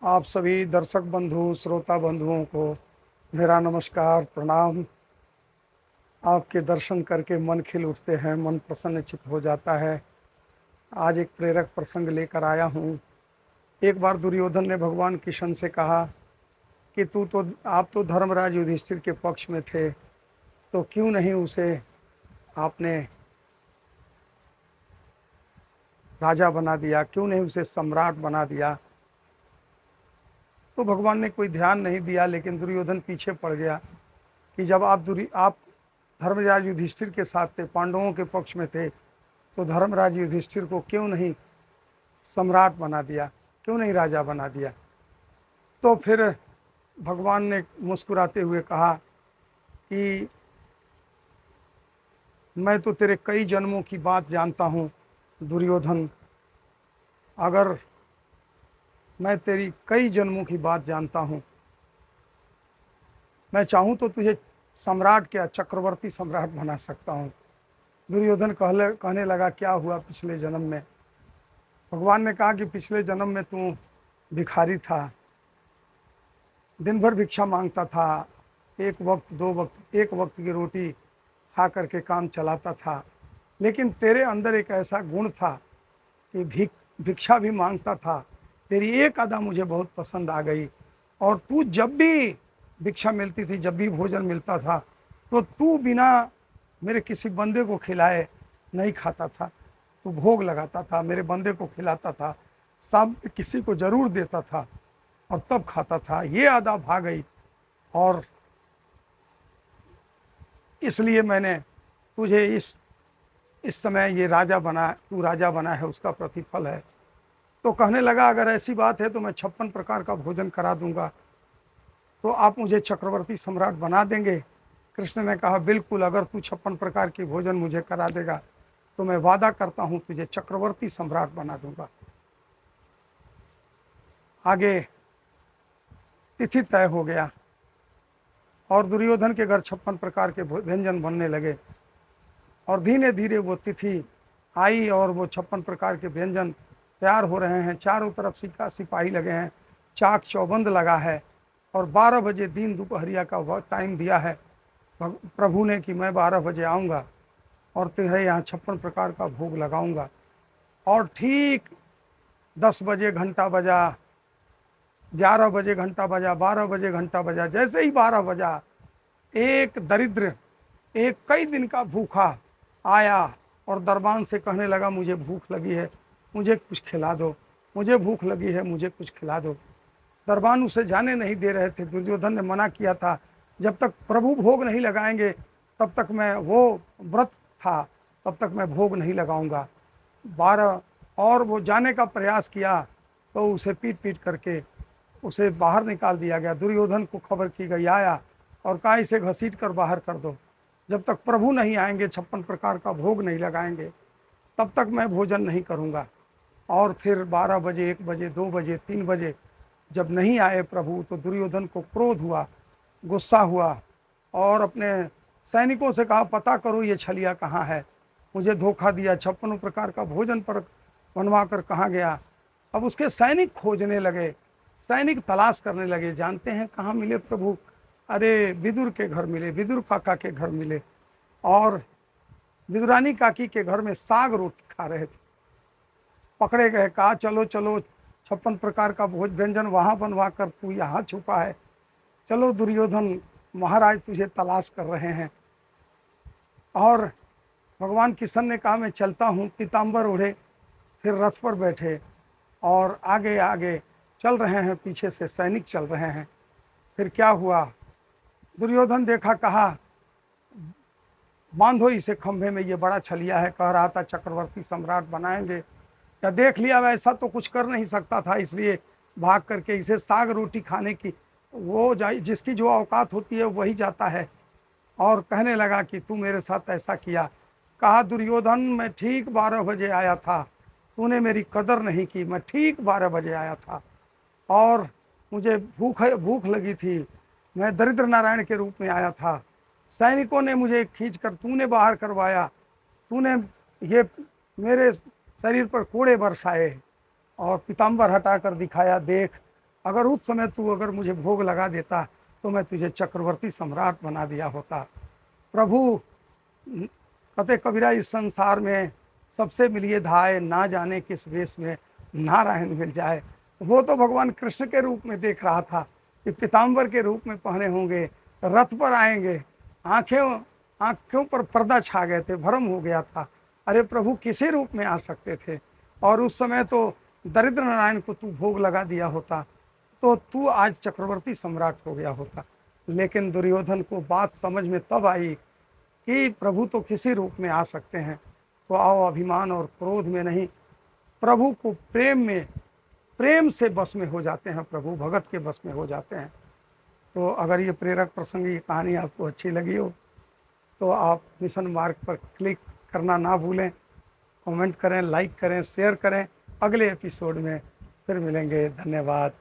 आप सभी दर्शक बंधु, श्रोता बंधुओं को मेरा नमस्कार, प्रणाम। आपके दर्शन करके मन खिल उठते हैं, मन प्रसन्नचित्त हो जाता है। आज एक प्रेरक प्रसंग लेकर आया हूँ। एक बार दुर्योधन ने भगवान कृष्ण से कहा कि आप तो धर्मराज युधिष्ठिर के पक्ष में थे, तो क्यों नहीं उसे आपने राजा बना दिया, क्यों नहीं उसे सम्राट बना दिया। तो भगवान ने कोई ध्यान नहीं दिया, लेकिन दुर्योधन पीछे पड़ गया कि जब आप धर्मराज युधिष्ठिर के साथ थे, पांडवों के पक्ष में थे, तो धर्मराज युधिष्ठिर को क्यों नहीं सम्राट बना दिया, क्यों नहीं राजा बना दिया। तो फिर भगवान ने मुस्कुराते हुए कहा कि मैं तो तेरे कई जन्मों की बात जानता हूँ दुर्योधन। अगर मैं तेरी कई जन्मों की बात जानता हूँ, मैं चाहूँ तो तुझे सम्राट क्या, चक्रवर्ती सम्राट बना सकता हूँ। दुर्योधन कहने लगा, क्या हुआ पिछले जन्म में। भगवान ने कहा कि पिछले जन्म में तू भिखारी था, दिन भर भिक्षा मांगता था, एक वक्त दो वक्त एक वक्त की रोटी खा करके काम चलाता था। लेकिन तेरे अंदर एक ऐसा गुण था कि भिक्षा भी मांगता था। तेरी एक अदा मुझे बहुत पसंद आ गई, और तू जब भी भिक्षा मिलती थी, जब भी भोजन मिलता था, तो तू बिना मेरे किसी बंदे को खिलाए नहीं खाता था। तू भोग लगाता था, मेरे बंदे को खिलाता था, सब किसी को जरूर देता था और तब खाता था। ये अदा भा गई, और इसलिए मैंने तुझे इस समय ये राजा बना, तू राजा बना है, उसका प्रतिफल है। तो कहने लगा, अगर ऐसी बात है तो मैं 56 प्रकार का भोजन करा दूंगा, तो आप मुझे चक्रवर्ती सम्राट बना देंगे। कृष्ण ने कहा, बिल्कुल, अगर तू 56 प्रकार की भोजन मुझे करा देगा तो मैं वादा करता हूं तुझे चक्रवर्ती सम्राट बना दूंगा। आगे तिथि तय हो गया और दुर्योधन के घर 56 प्रकार के व्यंजन बनने लगे, और धीरे धीरे वो तिथि आई और वो 56 प्रकार के व्यंजन तैयार हो रहे हैं। चारों तरफ सिपाही लगे हैं, चाक चौबंद लगा है, और 12 बजे दिन दोपहरिया का टाइम दिया है प्रभु ने कि मैं 12 बजे आऊँगा और तेरे यहाँ 56 प्रकार का भोग लगाऊंगा। और ठीक 10 बजे घंटा बजा, 11 बजे घंटा बजा, 12 बजे घंटा बजा। जैसे ही 12 बजा, एक दरिद्र, एक कई दिन का भूखा आया और दरबान से कहने लगा, मुझे भूख लगी है, मुझे कुछ खिला दो, मुझे भूख लगी है, मुझे कुछ खिला दो। दरबान उसे जाने नहीं दे रहे थे। दुर्योधन ने मना किया था, जब तक प्रभु भोग नहीं लगाएंगे तब तक मैं, वो व्रत था, तब तक मैं भोग नहीं लगाऊंगा। 12 और वो जाने का प्रयास किया तो उसे पीट पीट करके उसे बाहर निकाल दिया गया। दुर्योधन को खबर की गई, आया और कहा, इसे घसीट कर बाहर कर दो। जब तक प्रभु नहीं आएंगे, 56 प्रकार का भोग नहीं लगाएंगे, तब तक मैं भोजन नहीं करूंगा। और फिर 12 बजे, 1 बजे, 2 बजे, 3 बजे जब नहीं आए प्रभु, तो दुर्योधन को क्रोध हुआ, गुस्सा हुआ, और अपने सैनिकों से कहा, पता करो ये छलिया कहाँ है, मुझे धोखा दिया, 56 प्रकार का भोजन पर बनवा कर कहाँ गया। अब उसके सैनिक खोजने लगे, सैनिक तलाश करने लगे। जानते हैं कहाँ मिले प्रभु? अरे विदुर के घर मिले, विदुर काका के घर मिले, और विदुरानी काकी के घर में साग रोटी खा रहे थे। पकड़े गए, कहा, चलो चलो, 56 प्रकार का भोज व्यंजन वहां बनवा कर तू यहाँ छुपा है, चलो दुर्योधन, महाराज तुझे तलाश कर रहे हैं। और भगवान कृष्ण ने कहा, मैं चलता हूँ। पीताम्बर ओढ़े, फिर रथ पर बैठे और आगे आगे चल रहे हैं, पीछे से सैनिक चल रहे हैं। फिर क्या हुआ, दुर्योधन देखा, कहा, बांधो इसे खंभे में, ये बड़ा छलिया है, कह रहा था चक्रवर्ती सम्राट बनाएंगे। या देख लिया, वैसा तो कुछ कर नहीं सकता था, इसलिए भाग करके इसे साग रोटी खाने की, वो जिसकी जो औकात होती है वही जाता है। और कहने लगा कि तू मेरे साथ ऐसा किया। कहा, दुर्योधन, मैं ठीक 12 बजे आया था, तूने मेरी कदर नहीं की। मैं ठीक 12 बजे आया था और मुझे भूख लगी थी, मैं दरिद्र नारायण के रूप में आया था। सैनिकों ने मुझे खींचकर तूने बाहर करवाया, तूने ये मेरे शरीर पर कोड़े बरसाए और पीताम्बर हटाकर दिखाया, देख अगर उस समय तू अगर मुझे भोग लगा देता तो मैं तुझे चक्रवर्ती सम्राट बना दिया होता। प्रभु कहते कबीरा इस संसार में सबसे मिलिए धाए, ना जाने किस वेश में नारायण मिल जाए। वो तो भगवान कृष्ण के रूप में देख रहा था कि पीताम्बर के रूप में पहने होंगे, रथ पर आएंगे, आंखें आंखों पर पर्दा छा गए थे, भ्रम हो गया था। अरे प्रभु किसी रूप में आ सकते थे, और उस समय तो दरिद्र नारायण को तू भोग लगा दिया होता तो तू आज चक्रवर्ती सम्राट हो गया होता। लेकिन दुर्योधन को बात समझ में तब आई कि प्रभु तो किसी रूप में आ सकते हैं, तो आओ अभिमान और क्रोध में नहीं, प्रभु को प्रेम में, प्रेम से बस में हो जाते हैं, प्रभु भगत के बस में हो जाते हैं। तो अगर ये प्रेरक प्रसंग, ये कहानी आपको अच्छी लगी हो तो आप मिशन मार्ग पर क्लिक करना ना भूलें, कमेंट करें, लाइक करें, शेयर करें। अगले एपिसोड में फिर मिलेंगे। धन्यवाद।